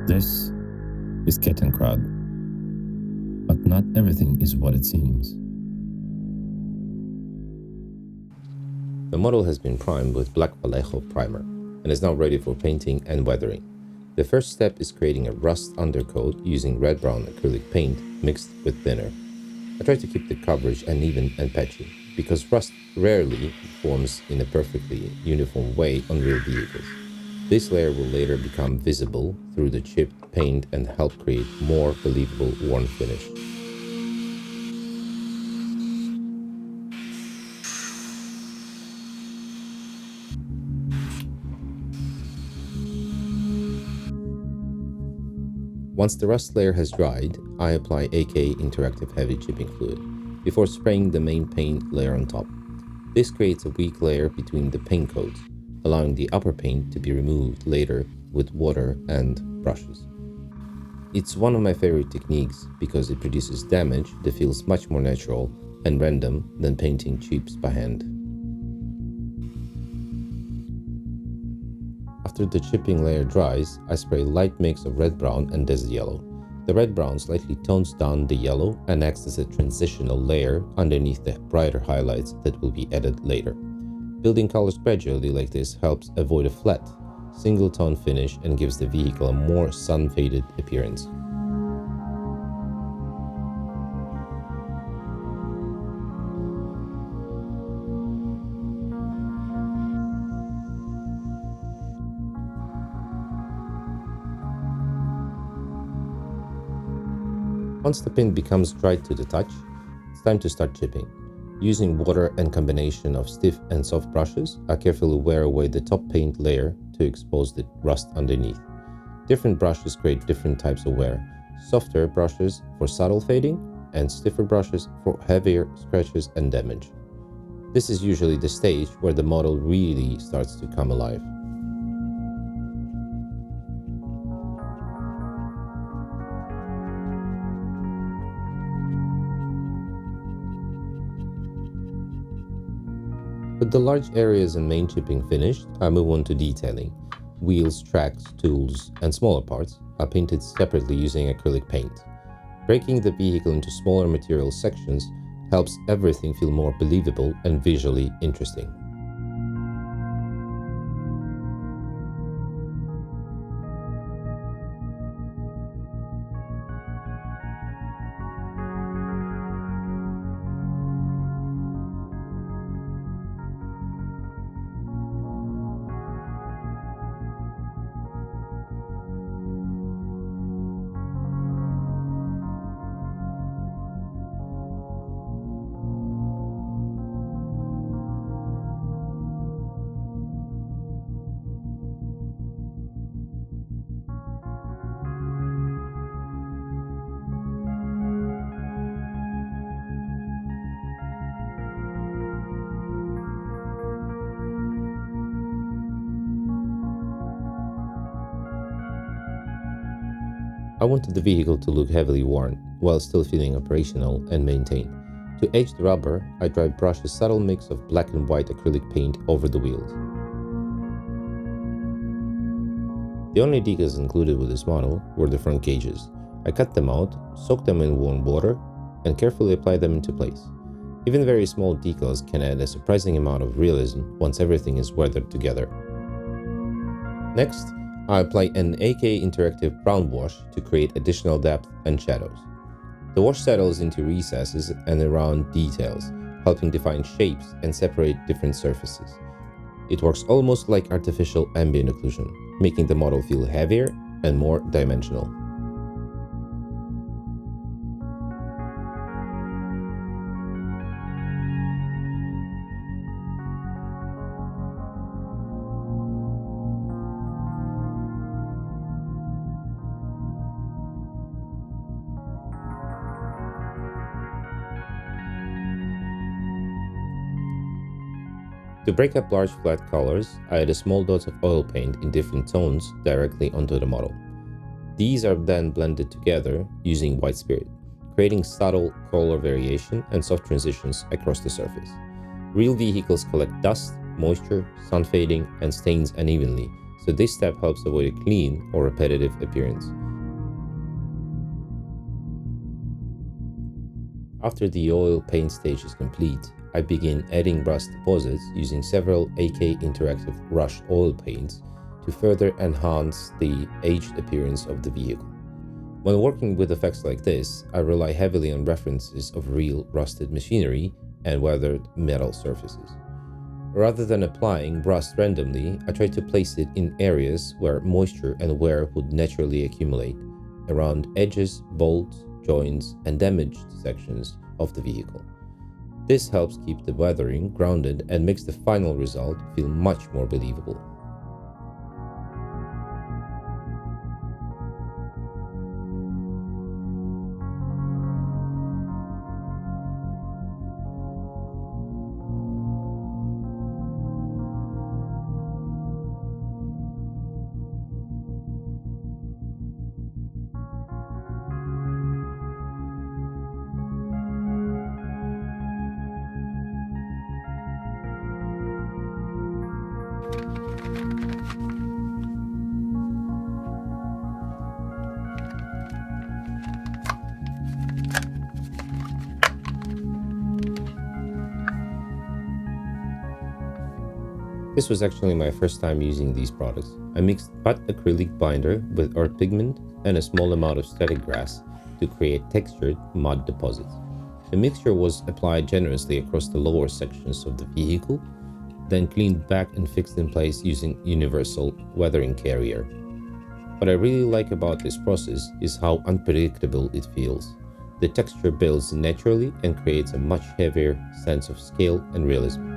This is Kettenkrad, but not everything is what it seems. The model has been primed with black Vallejo primer and is now ready for painting and weathering. The first step is creating a rust undercoat using red-brown acrylic paint mixed with thinner. I try to keep the coverage uneven and patchy, because rust rarely forms in a perfectly uniform way on real vehicles. This layer will later become visible through the chipped paint and help create more believable worn finish. Once the rust layer has dried, I apply AK Interactive Heavy Chipping Fluid before spraying the main paint layer on top. This creates a weak layer between the paint coats, allowing the upper paint to be removed later with water and brushes. It's one of my favorite techniques because it produces damage that feels much more natural and random than painting chips by hand. After the chipping layer dries, I spray a light mix of red-brown and desert yellow. The red-brown slightly tones down the yellow and acts as a transitional layer underneath the brighter highlights that will be added later. Building colors gradually like this helps avoid a flat, single-tone finish and gives the vehicle a more sun-faded appearance. Once the paint becomes dry to the touch, it's time to start chipping. Using water and combination of stiff and soft brushes, I carefully wear away the top paint layer to expose the rust underneath. Different brushes create different types of wear. Softer brushes for subtle fading, and stiffer brushes for heavier scratches and damage. This is usually the stage where the model really starts to come alive. With the large areas and main chipping finished, I move on to detailing. Wheels, tracks, tools, and smaller parts are painted separately using acrylic paint. Breaking the vehicle into smaller material sections helps everything feel more believable and visually interesting. I wanted the vehicle to look heavily worn, while still feeling operational and maintained. To age the rubber, I dry brushed a subtle mix of black and white acrylic paint over the wheels. The only decals included with this model were the front gauges. I cut them out, soaked them in warm water, and carefully applied them into place. Even very small decals can add a surprising amount of realism once everything is weathered together. Next, I apply an AK Interactive Brown Wash to create additional depth and shadows. The wash settles into recesses and around details, helping define shapes and separate different surfaces. It works almost like artificial ambient occlusion, making the model feel heavier and more dimensional. To break up large flat colors, I add a small dots of oil paint in different tones directly onto the model. These are then blended together using white spirit, creating subtle color variation and soft transitions across the surface. Real vehicles collect dust, moisture, sun fading, and stains unevenly, so this step helps avoid a clean or repetitive appearance. After the oil paint stage is complete, I begin adding brush deposits using several AK Interactive Rushed Oil Paints to further enhance the aged appearance of the vehicle. When working with effects like this, I rely heavily on references of real rusted machinery and weathered metal surfaces. Rather than applying rust randomly, I try to place it in areas where moisture and wear would naturally accumulate, around edges, bolts, joints, and damaged sections of the vehicle. This helps keep the weathering grounded and makes the final result feel much more believable. This was actually my first time using these products. I mixed matte acrylic binder with earth pigment and a small amount of static grass to create textured mud deposits. The mixture was applied generously across the lower sections of the vehicle, then cleaned back and fixed in place using universal weathering carrier. What I really like about this process is how unpredictable it feels. The texture builds naturally and creates a much heavier sense of scale and realism.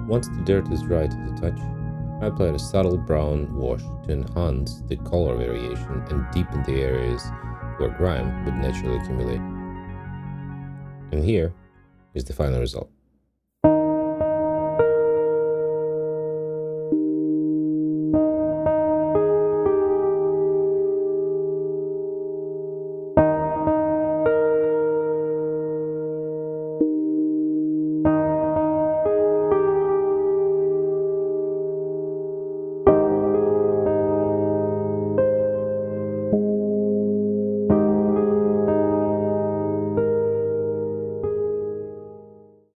Once the dirt is dry to the touch, I applied a subtle brown wash to enhance the color variation and deepen the areas where grime would naturally accumulate. And here is the final result.